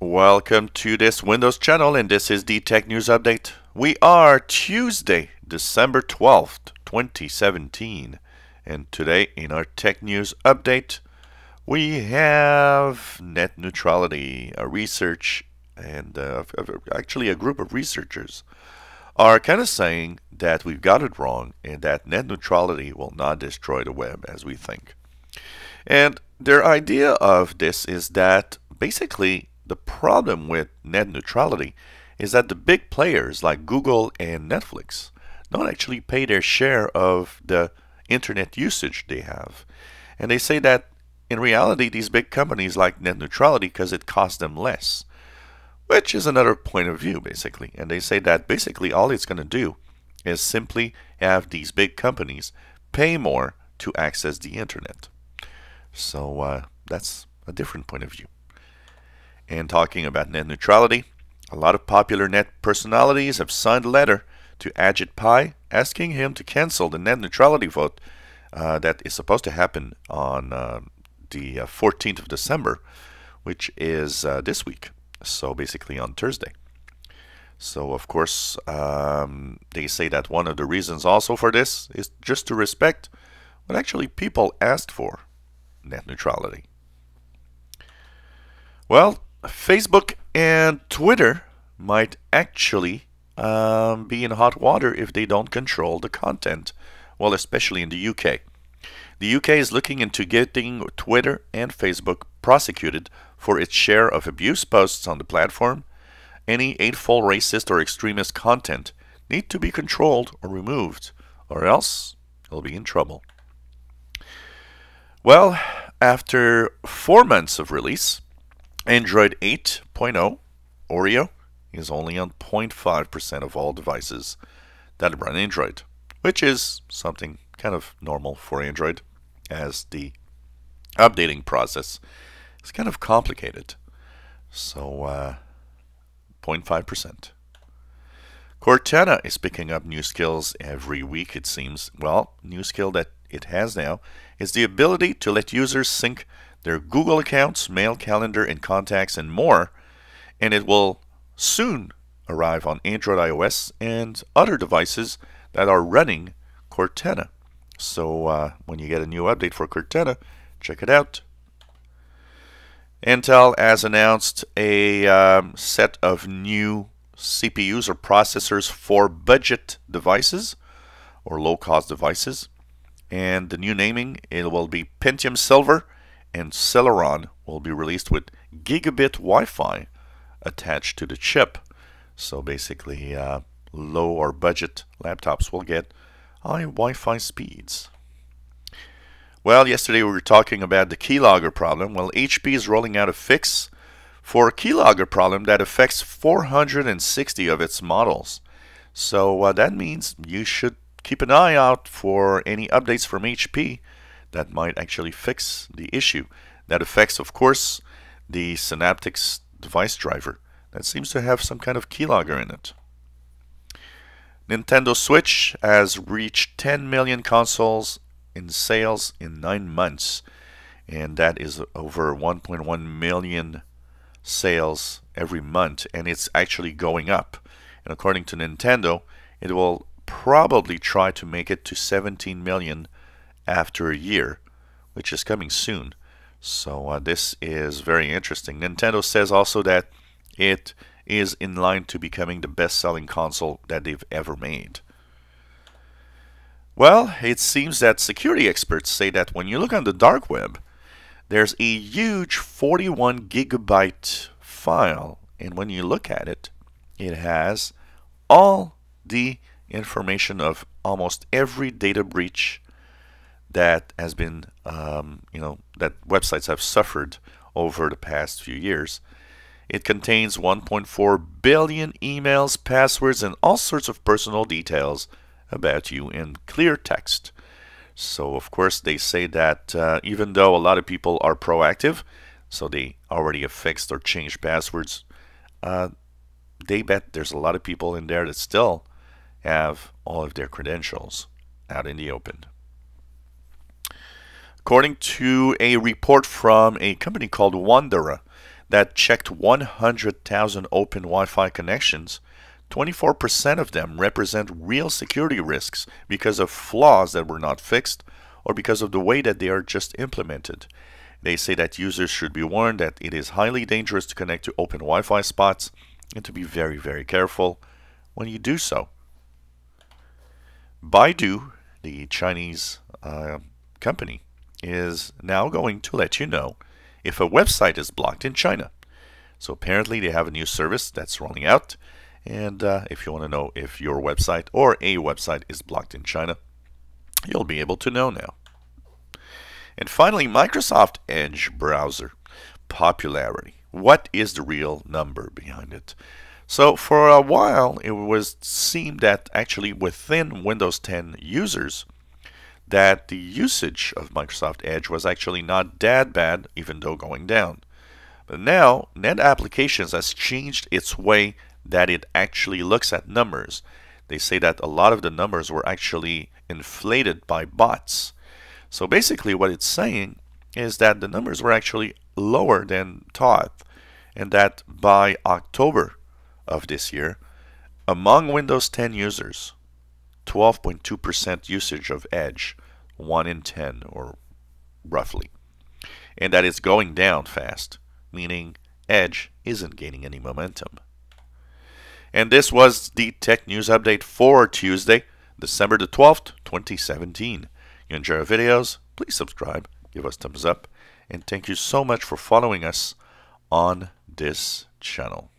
Welcome to this Windows channel, and this is the Tech News Update. We are Tuesday, December 12th, 2017. And today in our Tech News Update, we have net neutrality, a research, and actually a group of researchers are kind of saying that we've got it wrong and that net neutrality will not destroy the web as we think. And their idea of this is that basically the problem with net neutrality is that the big players like Google and Netflix don't actually pay their share of the internet usage they have. And they say that in reality these big companies like net neutrality because it costs them less, which is another point of view basically. And they say that basically all it's going to do is simply have these big companies pay more to access the internet. So that's a different point of view. And talking about net neutrality, a lot of popular net personalities have signed a letter to Ajit Pai asking him to cancel the net neutrality vote that is supposed to happen on the 14th of December, which is this week, so basically on Thursday. So of course they say that one of the reasons also for this is just to respect what actually people asked for, net neutrality. Well, Facebook and Twitter might actually be in hot water if they don't control the content, well, especially in the UK. The UK is looking into getting Twitter and Facebook prosecuted for its share of abuse posts on the platform. Any hateful, racist, or extremist content need to be controlled or removed, or else they'll be in trouble. Well, after 4 months of release, Android 8.0 Oreo is only on 0.5% of all devices that run Android, which is something kind of normal for Android, as the updating process is kind of complicated. So 0.5%. Cortana is picking up new skills every week, it seems. Well, new skill that it has now is the ability to let users sync their Google accounts, mail, calendar, and contacts, and more. And it will soon arrive on Android, iOS, and other devices that are running Cortana. So when you get a new update for Cortana, check it out. Intel has announced a set of new CPUs or processors for budget devices or low-cost devices. And the new naming, it will be Pentium Silver, and Celeron will be released with gigabit Wi-Fi attached to the chip. So basically low or budget laptops will get high Wi-Fi speeds. Well, yesterday we were talking about the keylogger problem. Well, HP is rolling out a fix for a keylogger problem that affects 460 of its models. So that means you should keep an eye out for any updates from HP that might actually fix the issue. That affects, of course, the Synaptics device driver that seems to have some kind of keylogger in it. Nintendo Switch has reached 10 million consoles in sales in 9 months, and that is over 1.1 million sales every month, and it's actually going up. And according to Nintendo, it will probably try to make it to 17 million after a year, which is coming soon. So this is very interesting. Nintendo says also that it is in line to becoming the best-selling console that they've ever made. Well, it seems that security experts say that when you look on the dark web, there's a huge 41 gigabyte file, and when you look at it, it has all the information of almost every data breach that has been, that websites have suffered over the past few years. It contains 1.4 billion emails, passwords, and all sorts of personal details about you in clear text. So, of course, they say that even though a lot of people are proactive, so they already have fixed or changed passwords, they bet there's a lot of people in there that still have all of their credentials out in the open. According to a report from a company called Wandera, that checked 100,000 open Wi-Fi connections, 24% of them represent real security risks because of flaws that were not fixed or because of the way that they are just implemented. They say that users should be warned that it is highly dangerous to connect to open Wi-Fi spots and to be very, very careful when you do so. Baidu, the Chinese company, is now going to let you know if a website is blocked in China. So apparently they have a new service that's rolling out, and if you want to know if your website or a website is blocked in China, you'll be able to know now. And finally, Microsoft Edge browser popularity. What is the real number behind it? So for a while, it seemed that actually within Windows 10 users, that the usage of Microsoft Edge was actually not that bad, even though going down. But now, Net Applications has changed its way that it actually looks at numbers. They say that a lot of the numbers were actually inflated by bots. So basically what it's saying is that the numbers were actually lower than thought, and that by October of this year, among Windows 10 users, 12.2% usage of Edge, 1 in 10 or roughly, and that it's going down fast, meaning Edge isn't gaining any momentum. And this was the Tech News Update for Tuesday, December the 12th, 2017. You enjoy our videos? Please subscribe, give us thumbs up, and thank you so much for following us on this channel.